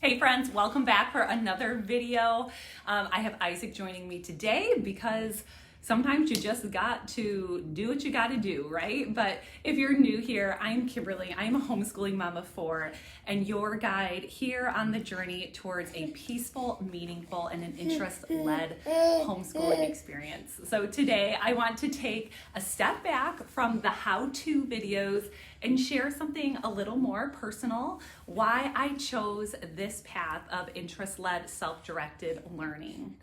Hey friends, welcome back for another video. I have Isaac joining me today because sometimes you just got to do what you got to do, right? But if you're new here, I'm Kimberly. I'm a homeschooling mom of four and your guide here on the journey towards a peaceful, meaningful, and an interest-led homeschooling experience. So today I want to take a step back from the how-to videos and share something a little more personal, why I chose this path of interest-led, self-directed learning.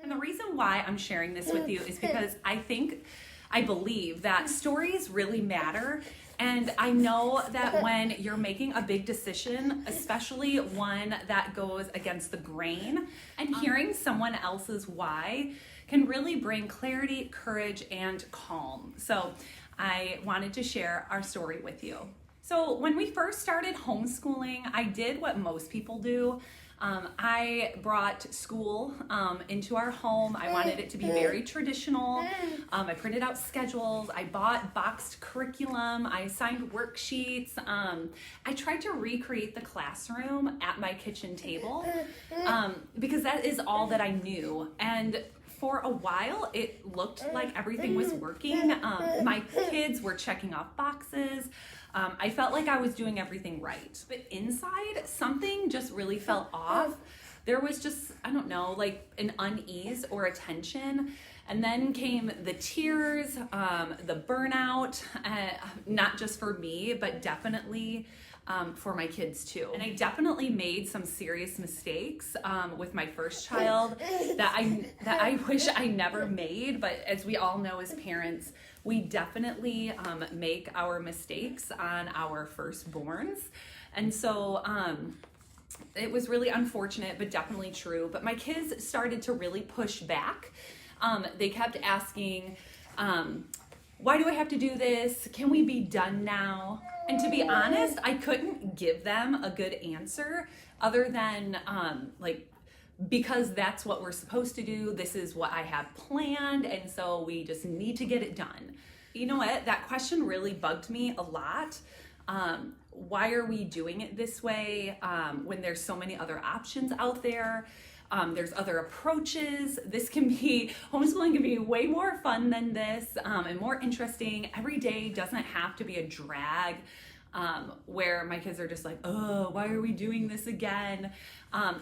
And the reason why I'm sharing this with you is because I believe that stories really matter. And I know that when you're making a big decision, especially one that goes against the grain, and hearing someone else's why can really bring clarity, courage, and calm. So I wanted to share our story with you. So when we first started homeschooling, I did what most people do. I brought school into our home. I wanted it to be very traditional. I printed out schedules. I bought boxed curriculum. I assigned worksheets. I tried to recreate the classroom at my kitchen table because that is all that I knew. And for a while, it looked like everything was working. My kids were checking off boxes. I felt like I was doing everything right. But inside, something just really felt off. There was just, I don't know, like an unease or a tension. And then came the tears, the burnout, not just for me, but definitely for my kids too. And I definitely made some serious mistakes with my first child that I wish I never made. But as we all know as parents, we definitely make our mistakes on our firstborns. And so it was really unfortunate, but definitely true. But my kids started to really push back. They kept asking, why do I have to do this? Can we be done now? And to be honest, I couldn't give them a good answer other than because that's what we're supposed to do. This is what I have planned. And so we just need to get it done. You know what? That question really bugged me a lot. Why are we doing it this way when there's so many other options out there? There's other approaches. Homeschooling can be way more fun than this and more interesting. Every day doesn't have to be a drag where my kids are just like, oh, why are we doing this again?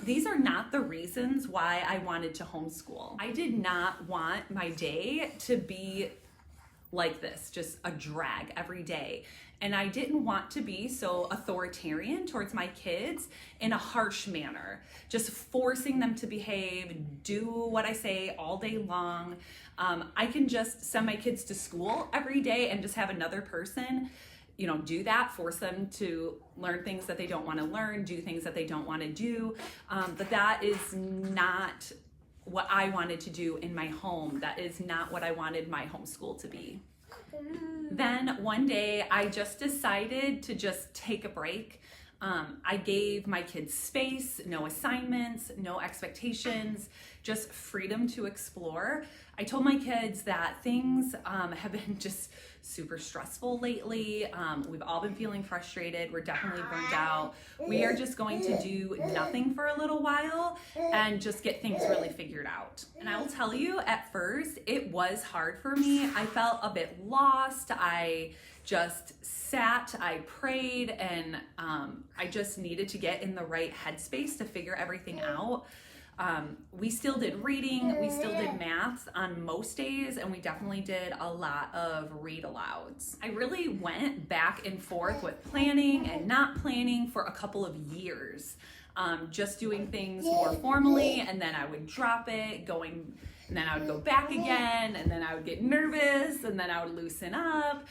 These are not the reasons why I wanted to homeschool. I did not want my day to be like this, just a drag every day. And I didn't want to be so authoritarian towards my kids in a harsh manner, just forcing them to behave, do what I say all day long. I can just send my kids to school every day and just have another person, do that, force them to learn things that they don't want to learn, do things that they don't want to do. But that is not what I wanted to do in my home. That is not what I wanted my homeschool to be. Then one day I just decided to just take a break. I gave my kids space, no assignments, no expectations, just freedom to explore. I told my kids that things have been just super stressful lately. We've all been feeling frustrated. We're definitely burnt out. We are just going to do nothing for a little while and just get things really figured out. And I will tell you, at first, it was hard for me. I felt a bit lost. I just sat, I prayed, and I just needed to get in the right headspace to figure everything out. We still did reading, we still did math on most days, and we definitely did a lot of read alouds. I really went back and forth with planning and not planning for a couple of years. Just doing things more formally, and then I would drop it, and then I would go back again, and then I would get nervous, and then I would loosen up.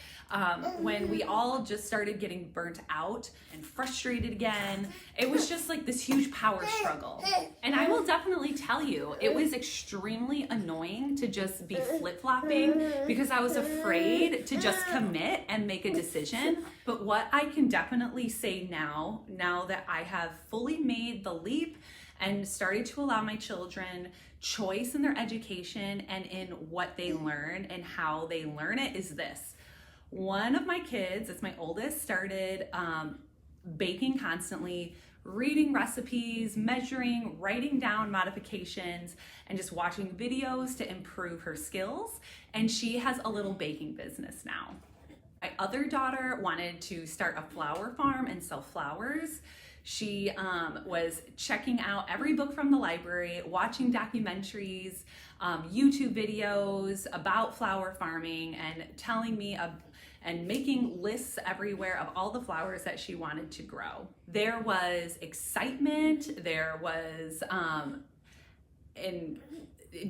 When we all just started getting burnt out and frustrated again, it was just like this huge power struggle. And I will definitely tell you, it was extremely annoying to just be flip-flopping because I was afraid to just commit and make a decision. But what I can definitely say now that I have fully made the leap and started to allow my children choice in their education and in what they learn and how they learn it, is this. One of my kids, it's my oldest, started baking constantly, reading recipes, measuring, writing down modifications, and just watching videos to improve her skills. And she has a little baking business now. My other daughter wanted to start a flower farm and sell flowers. She was checking out every book from the library, watching documentaries, YouTube videos about flower farming, and telling me and making lists everywhere of all the flowers that she wanted to grow. There was excitement, there was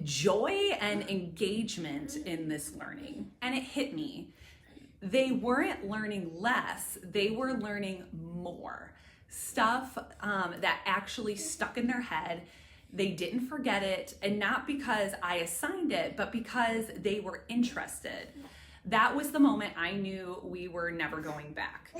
joy and engagement in this learning. And it hit me. They weren't learning less, they were learning more. Stuff that actually stuck in their head. They didn't forget it, and not because I assigned it, but because they were interested. That was the moment I knew we were never going back.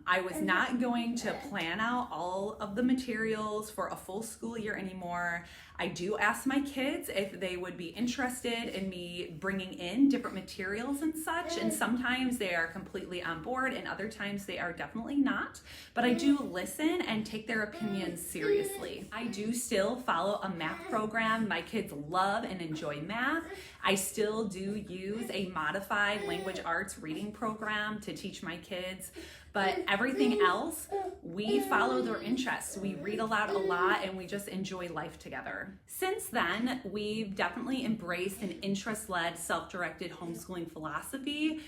I was not going to plan out all of the materials for a full school year anymore. I do ask my kids if they would be interested in me bringing in different materials and such, and sometimes they are completely on board and other times they are definitely not, but I do listen and take their opinions seriously. I do still follow a math program. My kids love and enjoy math. I still do use a modified language arts reading program to teach my kids, but everything else, we follow their interests. We read aloud a lot and we just enjoy life together. Since then, we've definitely embraced an interest-led, self-directed homeschooling philosophy,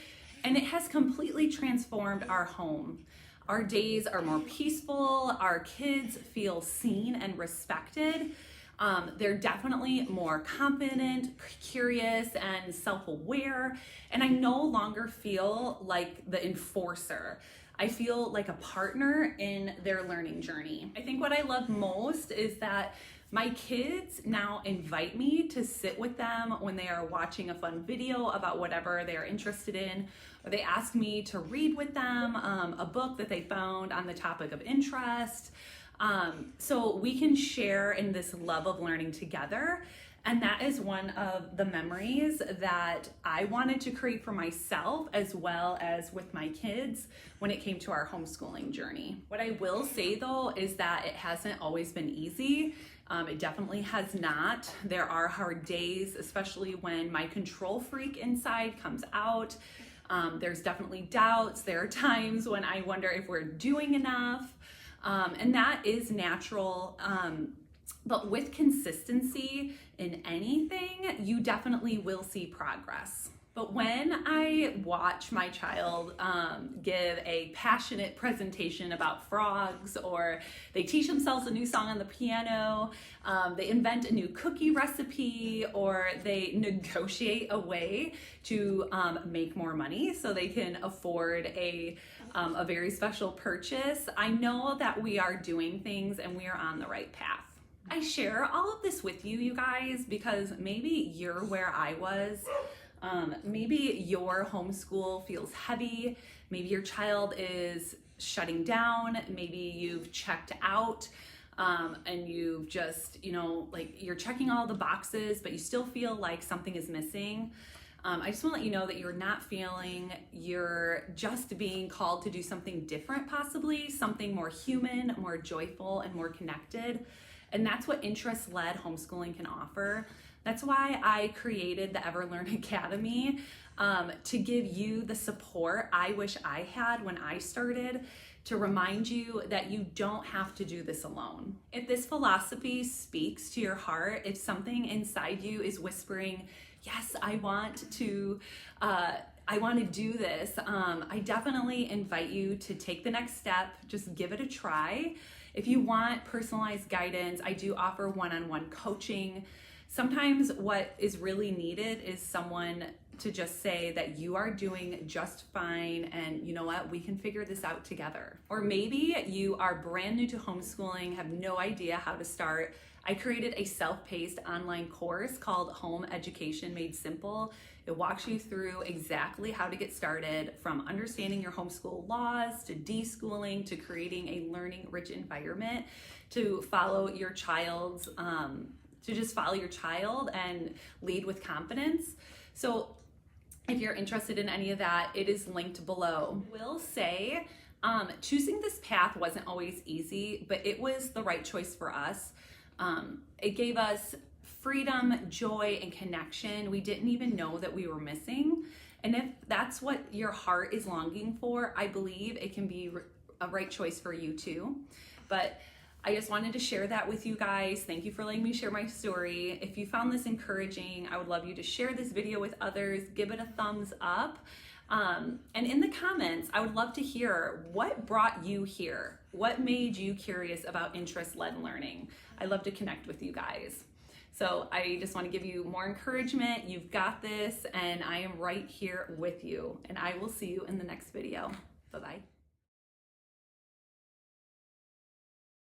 and it has completely transformed our home. Our days are more peaceful, our kids feel seen and respected. They're definitely more confident, curious, and self-aware, and I no longer feel like the enforcer. I feel like a partner in their learning journey. I think what I love most is that my kids now invite me to sit with them when they are watching a fun video about whatever they are interested in, or they ask me to read with them a book that they found on the topic of interest. So we can share in this love of learning together. And that is one of the memories that I wanted to create for myself as well as with my kids when it came to our homeschooling journey. What I will say though is that it hasn't always been easy. It definitely has not. There are hard days, especially when my control freak inside comes out. There's definitely doubts. There are times when I wonder if we're doing enough. And that is natural. But with consistency in anything, you definitely will see progress. But when I watch my child give a passionate presentation about frogs, or they teach themselves a new song on the piano, they invent a new cookie recipe, or they negotiate a way to make more money so they can afford a very special purchase, I know that we are doing things and we are on the right path. I share all of this with you, you guys, because maybe you're where I was. Maybe your homeschool feels heavy. Maybe your child is shutting down. Maybe you've checked out and you've just, like you're checking all the boxes, but you still feel like something is missing. I just want to let you know that you're not feeling, you're just being called to do something different, possibly something more human, more joyful, and more connected. And that's what interest-led homeschooling can offer. That's why I created the EverLearn Academy, to give you the support I wish I had when I started, to remind you that you don't have to do this alone. If this philosophy speaks to your heart, if something inside you is whispering, yes, I want to do this, I definitely invite you to take the next step, just give it a try. If you want personalized guidance, I do offer one-on-one coaching. Sometimes what is really needed is someone to just say that you are doing just fine and you know what, we can figure this out together. Or maybe you are brand new to homeschooling, have no idea how to start. I created a self-paced online course called Home Education Made Simple. It walks you through exactly how to get started, from understanding your homeschool laws, to deschooling, to creating a learning rich environment, to follow your child's, to just follow your child and lead with confidence. So if you're interested in any of that, it is linked below. I will say, Choosing this path wasn't always easy, but it was the right choice for us. It gave us freedom, joy, and connection we didn't even know that we were missing. And if that's what your heart is longing for, I believe it can be a right choice for you too. But I just wanted to share that with you guys. Thank you for letting me share my story. If you found this encouraging, I would love you to share this video with others, give it a thumbs up. And in the comments, I would love to hear what brought you here. What made you curious about interest-led learning? I'd love to connect with you guys. So I just want to give you more encouragement. You've got this, and I am right here with you. And I will see you in the next video. Bye-bye.